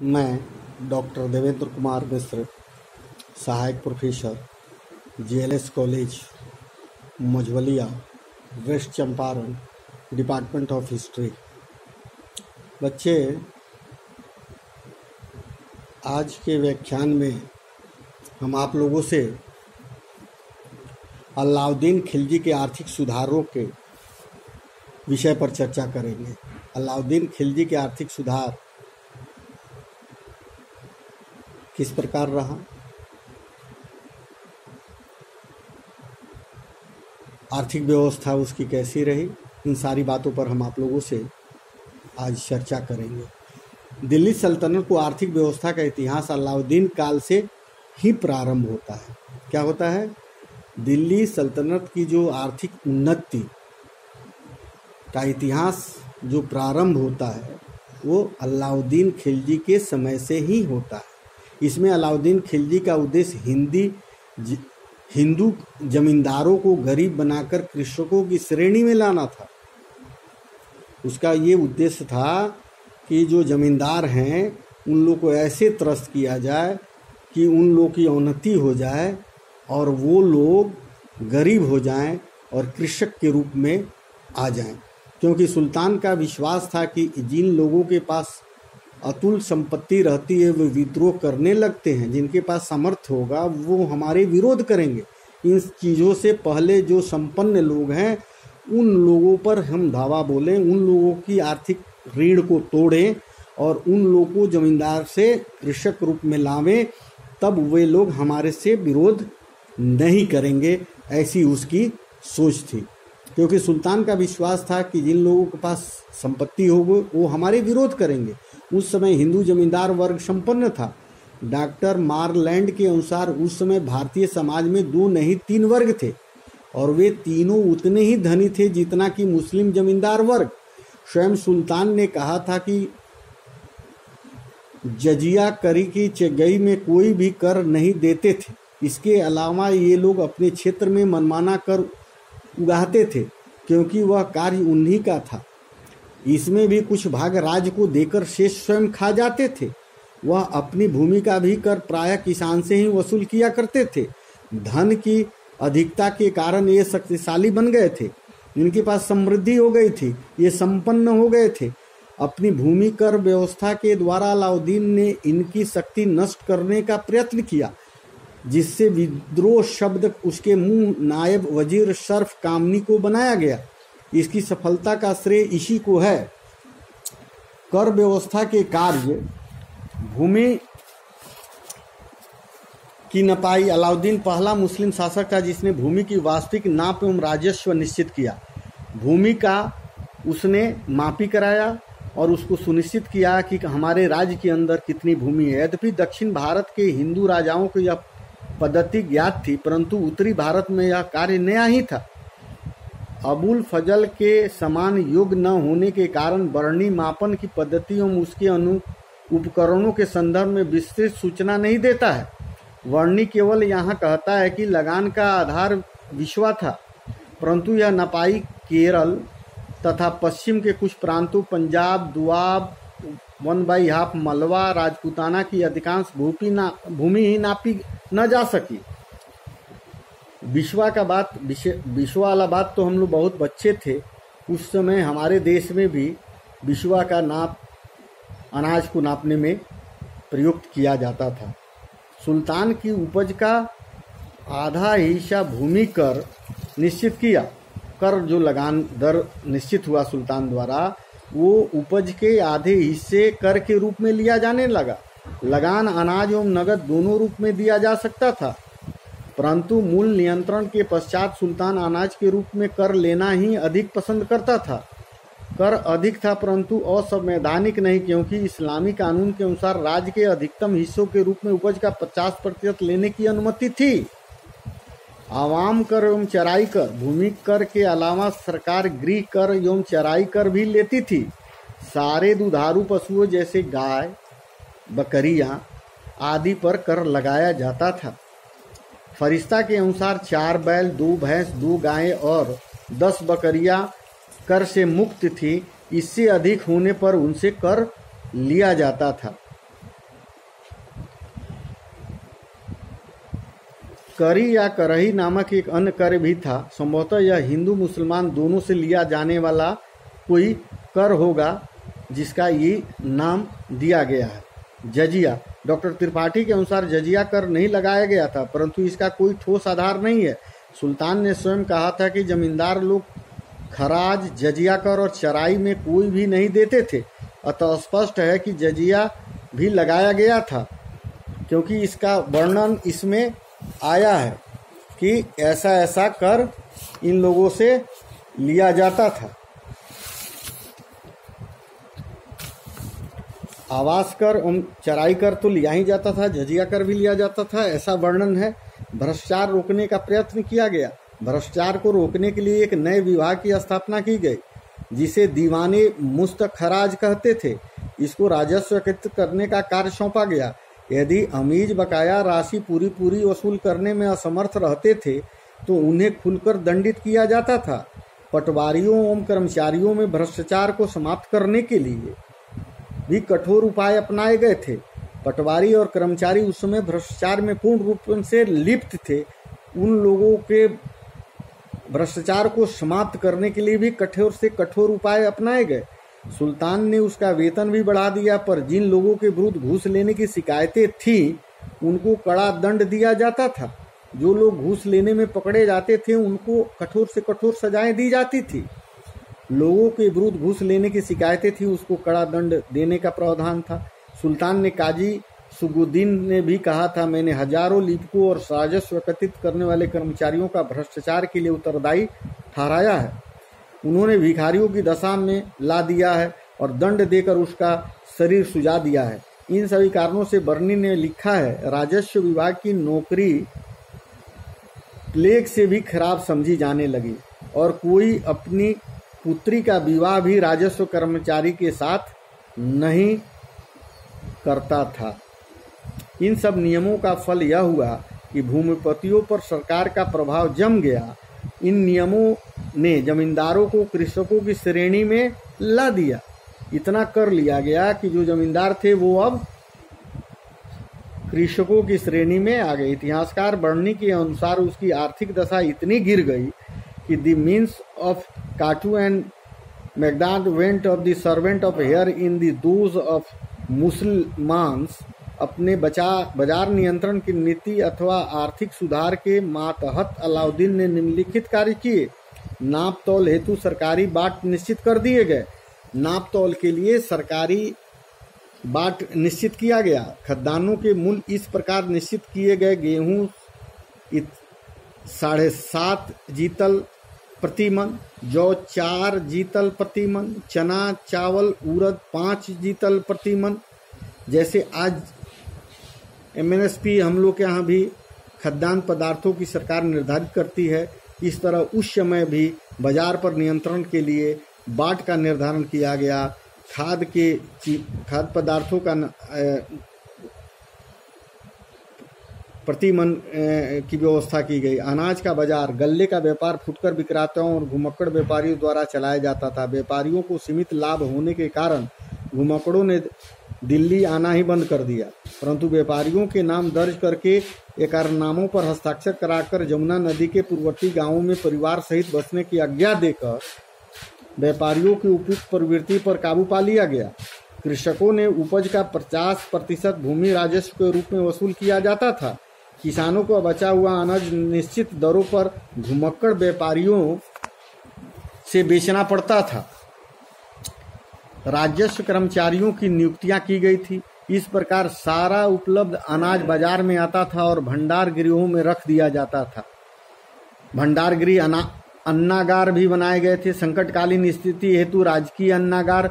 मैं डॉक्टर देवेंद्र कुमार मिश्र, सहायक professor, JLS college Majhauliya, west Champaran, department of history. बच्चे, आज के व्याख्यान में हम आप लोगों से अलाउद्दीन खिलजी के आर्थिक सुधारों के विषय पर चर्चा करेंगे। अलाउद्दीन खिलजी के आर्थिक सुधार किस प्रकार रहा, आर्थिक व्यवस्था उसकी कैसी रही, इन सारी बातों पर हम आप लोगों से आज चर्चा करेंगे। दिल्ली सल्तनत को आर्थिक व्यवस्था का इतिहास अलाउद्दीन काल से ही प्रारंभ होता है। क्या होता है? दिल्ली सल्तनत की जो आर्थिक उन्नति का इतिहास जो प्रारंभ होता है वो अलाउद्दीन खिलजी के समय से ही होता है। इसमें अलाउद्दीन खिलजी का उद्देश्य हिंदू जमींदारों को गरीब बनाकर कृषकों की श्रेणी में लाना था। उसका ये उद्देश्य था कि जो जमींदार हैं उन लोग को ऐसे त्रस्त किया जाए कि उन लोग की उन्नति हो जाए और वो लोग गरीब हो जाएं और कृषक के रूप में आ जाएं। क्योंकि सुल्तान का विश्वास था कि जिन लोगों के पास अतुल संपत्ति रहती है वे विद्रोह करने लगते हैं, जिनके पास सामर्थ्य होगा वो हमारे विरोध करेंगे। इन चीज़ों से पहले जो संपन्न लोग हैं उन लोगों पर हम धावा बोलें, उन लोगों की आर्थिक रीढ़ को तोड़ें और उन लोगों को जमींदार से कृषक रूप में लावें, तब वे लोग हमारे से विरोध नहीं करेंगे। ऐसी उसकी सोच थी। क्योंकि सुल्तान का विश्वास था कि जिन लोगों के पास संपत्ति होगी वो हमारे विरोध करेंगे। उस समय हिंदू जमींदार वर्ग संपन्न था। डॉक्टर मारलैंड के अनुसार उस समय भारतीय समाज में 2 नहीं 3 वर्ग थे और वे तीनों उतने ही धनी थे जितना कि मुस्लिम जमींदार वर्ग। स्वयं सुल्तान ने कहा था कि जजिया करी की चगाई में कोई भी कर नहीं देते थे। इसके अलावा ये लोग अपने क्षेत्र में मनमाना कर उगाते थे क्योंकि वह कार्य उन्हीं का था। इसमें भी कुछ भाग राज्य को देकर शेष स्वयं खा जाते थे। वह अपनी भूमि का भी कर प्रायः किसान से ही वसूल किया करते थे। धन की अधिकता के कारण ये शक्तिशाली बन गए थे। इनके पास समृद्धि हो गई थी, ये संपन्न हो गए थे। अपनी भूमि कर व्यवस्था के द्वारा अलाउद्दीन ने इनकी शक्ति नष्ट करने का प्रयत्न किया, जिससे विद्रोह शब्द उसके मुंह नायब वजीर शर्फ कामनी को बनाया गया। इसकी सफलता का श्रेय इसी को है। कर व्यवस्था के कार्य भूमि की नपाई। अलाउद्दीन पहला मुस्लिम शासक था जिसने भूमि की वास्तविक नाप एवं राजस्व निश्चित किया। भूमि का उसने मापी कराया और उसको सुनिश्चित किया कि हमारे राज्य के अंदर कितनी भूमि है। यद्यपि दक्षिण भारत के हिंदू राजाओं को यह पद्धति ज्ञात थी, परंतु उत्तरी भारत में यह कार्य नया ही था। अबुल फजल के समान युग न होने के कारण बरनी मापन की पद्धति एवं उसके उपकरणों के संदर्भ में विस्तृत सूचना नहीं देता है। वर्णी केवल यहाँ कहता है कि लगान का आधार विश्वा था, परंतु यह नपाई केरल तथा पश्चिम के कुछ प्रांतों पंजाब, दुआब, 1/2 मलवा, राजपूताना की अधिकांश भूमि ही नापी न जा सकी। विश्वा वाला बात तो हम लोग बहुत बच्चे थे, उस समय हमारे देश में भी विश्वा का नाप अनाज को नापने में प्रयुक्त किया जाता था। सुल्तान की उपज का आधा हिस्सा भूमि कर निश्चित किया। कर जो लगान दर निश्चित हुआ सुल्तान द्वारा, वो उपज के आधे हिस्से कर के रूप में लिया जाने लगा। लगान अनाज एवं नगद दोनों रूप में दिया जा सकता था, परंतु मूल नियंत्रण के पश्चात सुल्तान अनाज के रूप में कर लेना ही अधिक पसंद करता था। कर अधिक था परंतु असंवैधानिक नहीं, क्योंकि इस्लामी कानून के अनुसार राज्य के अधिकतम हिस्सों के रूप में उपज का 50% लेने की अनुमति थी। आवाम कर एवं चराई कर, भूमि कर के अलावा सरकार गृह कर एवं चराई कर भी लेती थी। सारे दुधारू पशुओं जैसे गाय, बकरियां आदि पर कर लगाया जाता था। फरिश्ता के अनुसार 4 बैल, 2 भैंस, 2 गायें और 10 बकरियां कर से मुक्त थी। इससे अधिक होने पर उनसे कर लिया जाता था। करी या करही नामक एक अन्य कर भी था। संभवतः यह हिंदू मुसलमान दोनों से लिया जाने वाला कोई कर होगा जिसका ये नाम दिया गया है। जजिया। डॉक्टर त्रिपाठी के अनुसार जजिया कर नहीं लगाया गया था, परंतु इसका कोई ठोस आधार नहीं है। सुल्तान ने स्वयं कहा था कि जमींदार लोग खराज, जजिया कर और चराई में कोई भी नहीं देते थे। अतः स्पष्ट है कि जजिया भी लगाया गया था, क्योंकि इसका वर्णन इसमें आया है कि ऐसा ऐसा कर इन लोगों से लिया जाता था। आवास कर और चराई कर तो लिया ही जाता था, जजिया कर भी लिया जाता था, ऐसा वर्णन है। भ्रष्टाचार रोकने का प्रयत्न किया गया। भ्रष्टाचार को रोकने के लिए एक नए विभाग की स्थापना की गई, जिसे दीवाने मुस्तखराज कहते थे। इसको राजस्व एकत्रित करने का कार्य सौंपा गया। यदि अमीज बकाया राशि पूरी वसूल करने में असमर्थ रहते थे तो उन्हें खुलकर दंडित किया जाता था। पटवारियों एवं कर्मचारियों में भ्रष्टाचार को समाप्त करने के लिए भी कठोर उपाय अपनाए गए थे। पटवारी और कर्मचारी उस समय भ्रष्टाचार में पूर्ण रूप से लिप्त थे। उन लोगों के भ्रष्टाचार को समाप्त करने के लिए भी कठोर से कठोर उपाय अपनाए गए। सुल्तान ने उसका वेतन भी बढ़ा दिया, पर जिन लोगों के विरुद्ध घूस लेने की शिकायतें थीं, उनको कड़ा दंड दिया जाता था। जो लोग घूस लेने में पकड़े जाते थे उनको कठोर से कठोर सजाएं दी जाती थी। लोगों के विरुद्ध घूस लेने की शिकायतें थी, उसको कड़ा दंड देने का प्रावधान था। सुल्तान ने काजी सुगुद्दीन ने भी कहा था, मैंने हजारों लिपिकों और राजस्व एकत्रित करने वाले कर्मचारियों का भ्रष्टाचार के लिए उत्तरदायी ठहराया है। उन्होंने भिखारियों की दशा में ला दिया है और दंड देकर उसका शरीर सुजा दिया है। इन सभी कारणों से बर्नी ने लिखा है, राजस्व विभाग की नौकरी प्लेग से भी खराब समझी जाने लगी और कोई अपनी पुत्री का विवाह भी राजस्व कर्मचारी के साथ नहीं करता था। इन सब नियमों का फल यह हुआ कि भूमिपतियों पर सरकार का प्रभाव जम गया। इन नियमों ने जमींदारों को कृषकों की श्रेणी में ला दिया। इतना कर लिया गया कि जो जमींदार थे वो अब कृषकों की श्रेणी में आ गए। इतिहासकार बर्नी के अनुसार उसकी आर्थिक दशा इतनी गिर गई कि the means of katu and magdad went off the servant of heir in the those of Musalmans. अपने बाजार नियंत्रण की नीति अथवा आर्थिक सुधार के मातहत अलाउद्दीन ने निम्नलिखित कार्य किए। नाप तौल हेतु सरकारी बाट निश्चित कर दिए गए। नाप तौल के लिए सरकारी बाट निश्चित किया गया। खद्दानों के मूल्य इस प्रकार निश्चित किए गए, गेहूं 7.5 जीतल प्रति मन, जौ 4 जीतल प्रति मन, चना चावल उड़द 5 जीतल प्रति मन। जैसे आज MNSP हम लोग के यहाँ भी खाद्यान्न पदार्थों की सरकार निर्धारित करती है, इस तरह उस समय भी बाजार पर नियंत्रण के लिए बाट का निर्धारण किया गया। खाद्य पदार्थों का प्रति मन की व्यवस्था की गई। अनाज का बाजार, गल्ले का व्यापार फुटकर विक्रेताओं और घुमक्कड़ व्यापारियों द्वारा चलाया जाता था। व्यापारियों को सीमित लाभ होने के कारण घुमक्कड़ों ने दिल्ली आना ही बंद कर दिया, परंतु व्यापारियों के नाम दर्ज करके एकरारनामों पर हस्ताक्षर कराकर जमुना नदी के पूर्ववर्ती गांवों में परिवार सहित बसने की आज्ञा देकर व्यापारियों की उपयुक्त प्रवृत्ति पर काबू पा लिया गया। कृषकों ने उपज का 50% भूमि राजस्व के रूप में वसूल किया जाता था। किसानों को बचा हुआ अनाज निश्चित दरों पर घुमक्कड़ व्यापारियों से बेचना पड़ता था। राजस्व कर्मचारियों की नियुक्तियां की गई थी। इस प्रकार सारा उपलब्ध अनाज बाजार में आता था और भंडार गृहों में रख दिया जाता था। भंडार गृह अन्नागार भी बनाए गए थे। संकटकालीन स्थिति हेतु राजकीय अन्नागार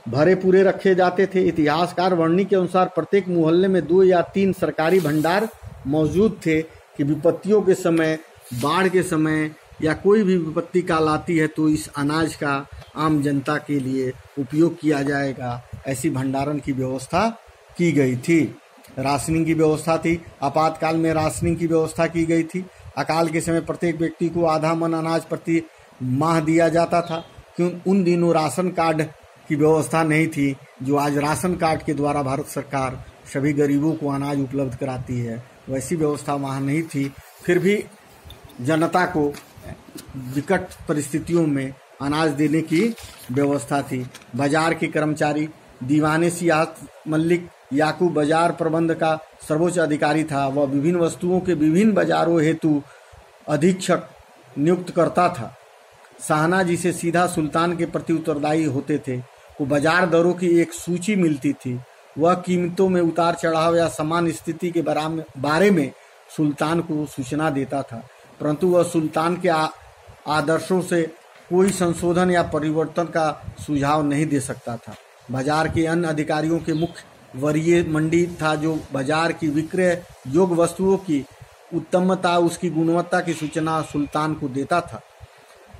भरे पूरे रखे जाते थे। इतिहासकार वर्णी के अनुसार प्रत्येक मोहल्ले में 2 या 3 सरकारी भंडार मौजूद थे कि विपत्तियों के समय, बाढ़ के समय या कोई भी विपत्ति काल आती है तो इस अनाज का आम जनता के लिए उपयोग किया जाएगा। ऐसी भंडारण की व्यवस्था की गई थी। राशनिंग की व्यवस्था थी। आपातकाल में राशनिंग की व्यवस्था की गई थी। अकाल के समय प्रत्येक व्यक्ति को आधा मन अनाज प्रति माह दिया जाता था, क्योंकि उन दिनों राशन कार्ड की व्यवस्था नहीं थी जो आज राशन कार्ड के द्वारा भारत सरकार सभी गरीबों को अनाज उपलब्ध कराती है। वैसी व्यवस्था वहाँ नहीं थी। फिर भी जनता को विकट परिस्थितियों में अनाज देने की व्यवस्था थी। बाजार के कर्मचारी दीवाने सियात मलिक याकूब बाजार प्रबंध का सर्वोच्च अधिकारी था। वह विभिन्न वस्तुओं के विभिन्न बाजारों हेतु अधीक्षक नियुक्त करता था। शाहना जी से सीधा सुल्तान के प्रति उत्तरदायी होते थे। वो बाजार दरों की एक सूची मिलती थी। वह कीमतों में उतार चढ़ाव या समान स्थिति के बारे में सुल्तान को सूचना देता था, परंतु वह सुल्तान के आदर्शों से कोई संशोधन या परिवर्तन का सुझाव नहीं दे सकता था। बाजार के अन्य अधिकारियों के मुख्य वरीय मंडी था, जो बाजार की विक्रय योग्य वस्तुओं की उत्तमता, उसकी गुणवत्ता की सूचना सुल्तान को देता था।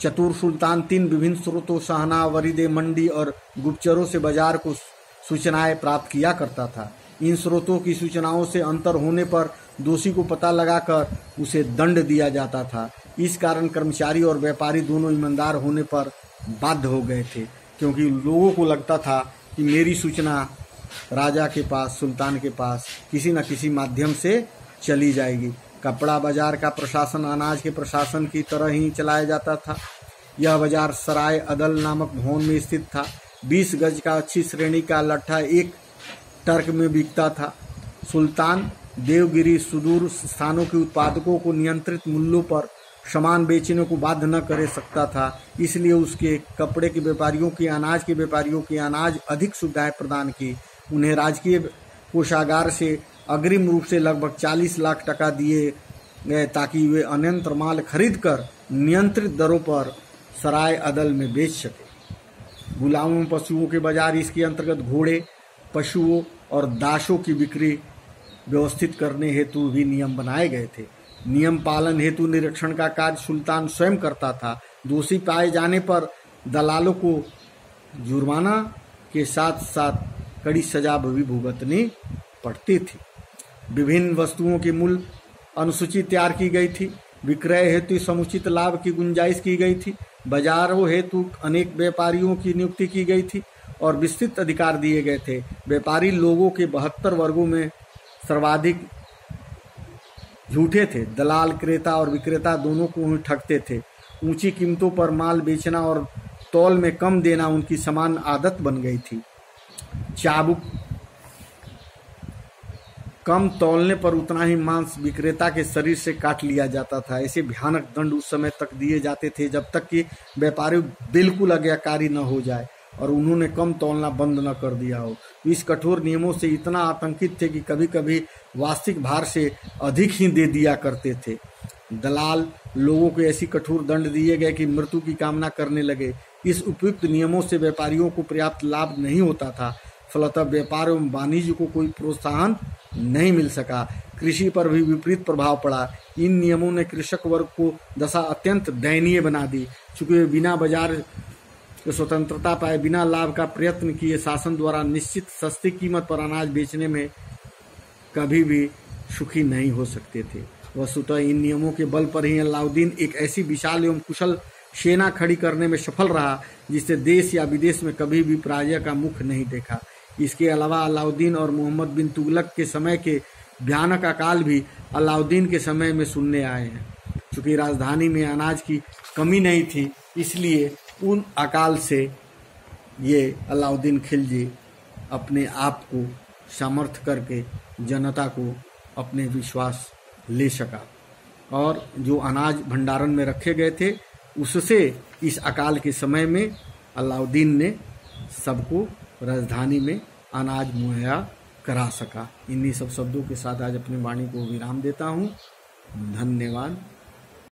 चतुर सुल्तान 3 विभिन्न स्रोतों शाहना, वरीदे मंडी और गुप्तचरों से बाजार को सूचनाएं प्राप्त किया करता था। इन स्रोतों की सूचनाओं से अंतर होने पर दोषी को पता लगाकर उसे दंड दिया जाता था। इस कारण कर्मचारी और व्यापारी दोनों ईमानदार होने पर बाध्य हो गए थे, क्योंकि लोगों को लगता था कि मेरी सूचना राजा के पास, सुल्तान के पास किसी न किसी माध्यम से चली जाएगी। कपड़ा बाजार का प्रशासन अनाज के प्रशासन की तरह ही चलाया जाता था। यह बाजार सराय अदल नामक भवन में स्थित था। 20 गज का अच्छी श्रेणी का लट्ठा 1 टर्क में बिकता था। सुल्तान देवगिरी सुदूर स्थानों के उत्पादकों को नियंत्रित मूल्यों पर सामान बेचने को बाध्य न कर सकता था, इसलिए उसके कपड़े के व्यापारियों की, अनाज के व्यापारियों की अनाज अधिक सुविधाएं प्रदान की। उन्हें राजकीय कोषागार से अग्रिम रूप से लगभग 40 लाख टका दिए गए, ताकि वे अन्यंत्र माल खरीद कर नियंत्रित दरों पर सराय अदल में बेच सके। गुलामों पशुओं के बाजार, इसके अंतर्गत घोड़े, पशुओं और दासों की बिक्री व्यवस्थित करने हेतु भी नियम बनाए गए थे। नियम पालन हेतु निरीक्षण का कार्य सुल्तान स्वयं करता था। दोषी पाए जाने पर दलालों को जुर्माना के साथ साथ कड़ी सजा भी भुगतनी पड़ती थी। विभिन्न वस्तुओं की मूल्य अनुसूची तैयार की गई थी। विक्रय हेतु समुचित लाभ की गुंजाइश की गई थी। बाजारों हेतु अनेक व्यापारियों की नियुक्ति की गई थी और विस्तृत अधिकार दिए गए थे। व्यापारी लोगों के 72 वर्गों में सर्वाधिक झूठे थे। दलाल क्रेता और विक्रेता दोनों को ठगते थे। ऊंची कीमतों पर माल बेचना और तौल में कम देना उनकी समान आदत बन गई थी। चाबुक कम तौलने पर उतना ही मांस विक्रेता के शरीर से काट लिया जाता था। ऐसे भयानक दंड उस समय तक दिए जाते थे जब तक कि व्यापारी बिल्कुल आज्ञाकारी न हो जाए और उन्होंने कम तौलना बंद न कर दिया हो। इस कठोर नियमों से इतना आतंकित थे कि कभी कभी वास्तविक भार से अधिक ही दे दिया करते थे। दलाल लोगों को ऐसी कठोर दंड दिए गए कि मृत्यु की कामना करने लगे। इस उपयुक्त नियमों से व्यापारियों को पर्याप्त लाभ नहीं होता था, फलतः व्यापार एवं वाणिज्य को कोई प्रोत्साहन नहीं मिल सका। कृषि पर भी विपरीत प्रभाव पड़ा। इन नियमों ने कृषक वर्ग को दशा अत्यंत दयनीय बना दी। चूंकि वे बिना बाजार स्वतंत्रता पाए, बिना लाभ का प्रयत्न किए शासन द्वारा निश्चित सस्ती कीमत पर अनाज बेचने में कभी भी सुखी नहीं हो सकते थे। वस्तुतः इन नियमों के बल पर ही अलाउद्दीन एक ऐसी विशाल एवं कुशल सेना खड़ी करने में सफल रहा जिससे देश या विदेश में कभी भी पराजय का मुख नहीं देखा। इसके अलावा अलाउद्दीन और मोहम्मद बिन तुगलक के समय के भयानक अकाल भी अलाउद्दीन के समय में सुनने आए हैं। चूंकि राजधानी में अनाज की कमी नहीं थी, इसलिए उन अकाल से ये अलाउद्दीन खिलजी अपने आप को सामर्थ्य करके जनता को अपने विश्वास ले सका और जो अनाज भंडारण में रखे गए थे उससे इस अकाल के समय में अलाउद्दीन ने सबको राजधानी में अनाज मुहैया करा सका। इन्हीं सब शब्दों के साथ आज अपनी वाणी को विराम देता हूँ। धन्यवाद।